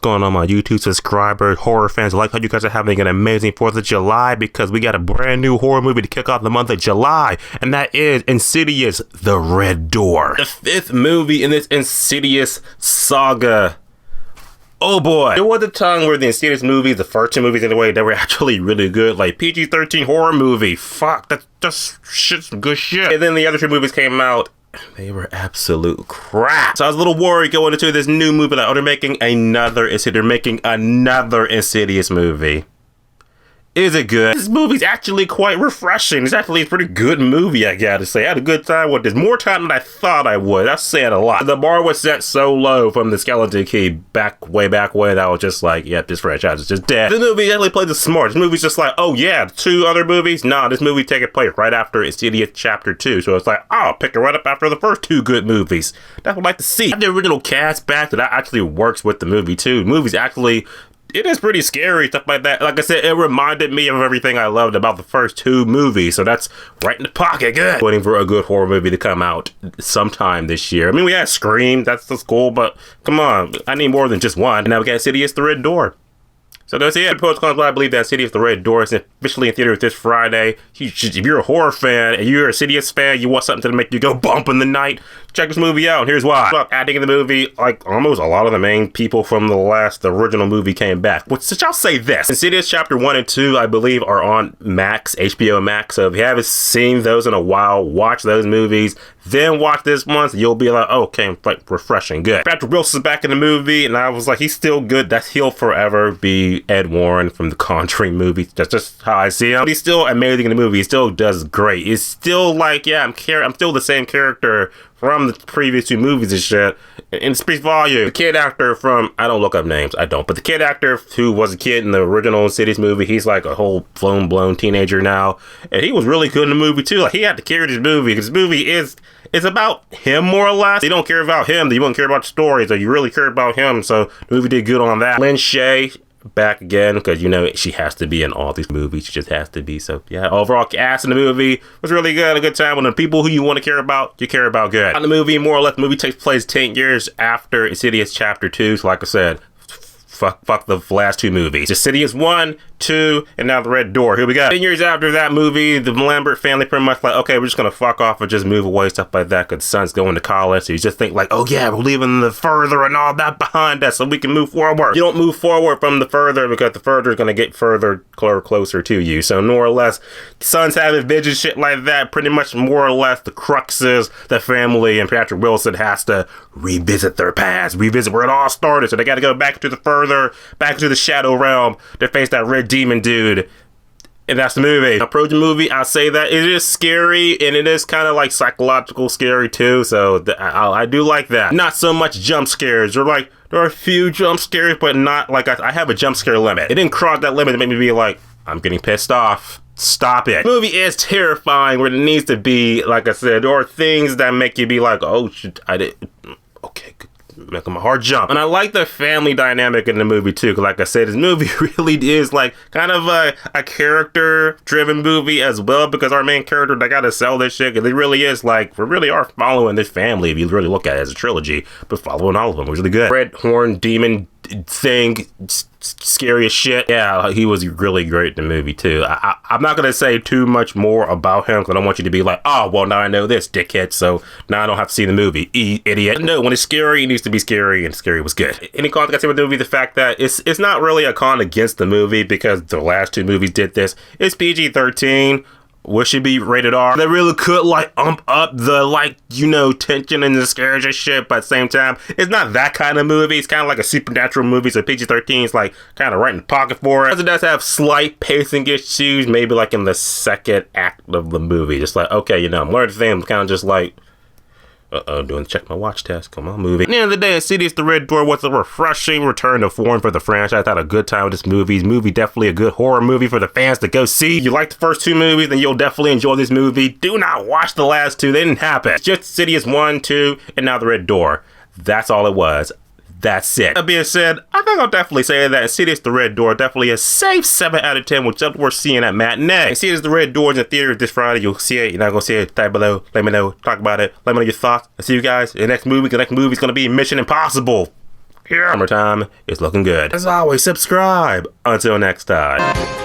going on, my YouTube subscribers, horror fans? I like how you guys are having an amazing 4th of July, because we got a brand new horror movie to kick off the month of July, and that is Insidious: The Red Door, the 5th movie in this Insidious saga. Oh boy. There was a time where the Insidious movies, the first 2 movies anyway, they were actually really good, like PG-13 horror movie. Fuck, that's just some good shit. And then the other 2 movies came out, they were absolute crap. So I was a little worried going into this new movie, like, oh, they're making another Insidious movie. Is it good? This movie's actually quite refreshing. It's actually a pretty good movie, I gotta say. I had a good time with this. More time than I thought I would. That's saying a lot. The bar was set so low from the Skeleton Key way back when, I was just like, yep, this franchise is just dead. This movie actually plays it smart. This movie's just like, oh yeah, 2 other movies? Nah, this movie taking place right after Insidious Chapter 2. So it's like, oh, I'll pick it right up after the first 2 good movies. That's what I like to see. I have the original cast back, that actually works with the movie too. The movie's actually, it is pretty scary, stuff like that. Like I said, it reminded me of everything I loved about the first 2 movies, so that's right in the pocket. Good. Waiting for a good horror movie to come out sometime this year. I mean, we had Scream, that's cool, but come on, I need more than just one. And now we got Insidious: The Red Door. So that's it. I believe that Insidious: The Red Door is officially in theaters this Friday. If you're a horror fan and you're a Insidious fan, you want something to make you go bump in the night, check this movie out. And here's why. Acting in the movie, like almost a lot of the main people from the original movie came back. Which I'll say this. Insidious Chapter 1 and 2, I believe, are on Max, HBO Max. So if you haven't seen those in a while, watch those movies. Then watch this one, so you'll be like, oh, okay, like refreshing, good. Patrick Wilson's back in the movie, and I was like, he's still good. He'll forever be Ed Warren from the Conjuring movies. That's just how I see him. But he's still amazing in the movie. He still does great. He's still like, yeah, I'm still the same character from the previous 2 movies and shit. And it speaks volume. The kid actor from, I don't look up names, but the kid actor who was a kid in the original Insidious movie, he's like a whole blown teenager now. And he was really good in the movie too. Like, he had to carry this movie, because this movie it's about him, more or less. You don't care about him, you won't care about the story, so you really care about him. So the movie did good on that. Lynn Shay back again, because you know she has to be in all these movies. She just has to be. So yeah, overall cast in the movie was really good. A good time. When the people who you want to care about, you care about good. On the movie, more or less, the movie takes place 10 years after Insidious Chapter 2. So like I said, fuck the last 2 movies. Insidious 1, 2, and now The Red Door. Here we go. 10 years after that movie, the Lambert family pretty much like, okay, we're just gonna fuck off and just move away, stuff like that, because son's going to college. So you just think like, oh yeah, we're leaving the further and all that behind us so we can move forward. You don't move forward from the further, because the further is gonna get further closer to you. So more or less, son's having visions, shit like that. Pretty much more or less the crux is the family and Patrick Wilson has to revisit their past, revisit where it all started. So they gotta go back to the further, back to the shadow realm to face that red demon dude. And that's the movie. Approach the movie, I'll say that it is scary, and it is kind of like psychological scary too, so I do like that. Not so much jump scares. There are a few jump scares, but not like I have a jump scare limit. It didn't cross that limit to make me be like, I'm getting pissed off. Stop it. The movie is terrifying where it needs to be. Like I said, there are things that make you be like, oh shit, okay, good. Make them a hard jump. And I like the family dynamic in the movie too, because like I said, this movie really is like kind of a character driven movie as well, because our main character, they gotta sell this shit, because it really is like, we really are following this family if you really look at it as a trilogy, but following all of them was really good. Red horn demon thing, scary as shit. Yeah, he was really great in the movie too. I'm not gonna say too much more about him, because I don't want you to be like, oh well, now I know this, dickhead, so now I don't have to see the movie, idiot. No, when it's scary, it needs to be scary, and scary was good. Any con I can say with the movie, the fact that it's not really a con against the movie, because the last 2 movies did this. It's PG-13. What should be rated R? They really could like ump up the tension and the scares and shit, but at the same time, it's not that kind of movie. It's kind of like a supernatural movie, so PG-13 is like kind of right in the pocket for it. It does have slight pacing issues, maybe like in the second act of the movie. Just like, okay, I'm learning things, kind of just like, doing the check my watch test. Come on, movie. At the end of the day, Insidious: The Red Door was a refreshing return to form for the franchise. I had a good time with this movie. This movie definitely a good horror movie for the fans to go see. If you like the first 2 movies, then you'll definitely enjoy this movie. Do not watch the last 2. They didn't happen. It's just Insidious 1, 2, and now The Red Door. That's all it was. That's it. That being said, I think I'll definitely say that Insidious: The Red Door definitely a safe 7 out of 10, which is worth seeing at matinee. Insidious: The Red Door is in theaters this Friday. You'll see it. You're not going to see it. Type below. Let me know. Talk about it. Let me know your thoughts. I'll see you guys in the next movie. The next movie is going to be Mission Impossible. Summertime is looking good. As always, subscribe. Until next time.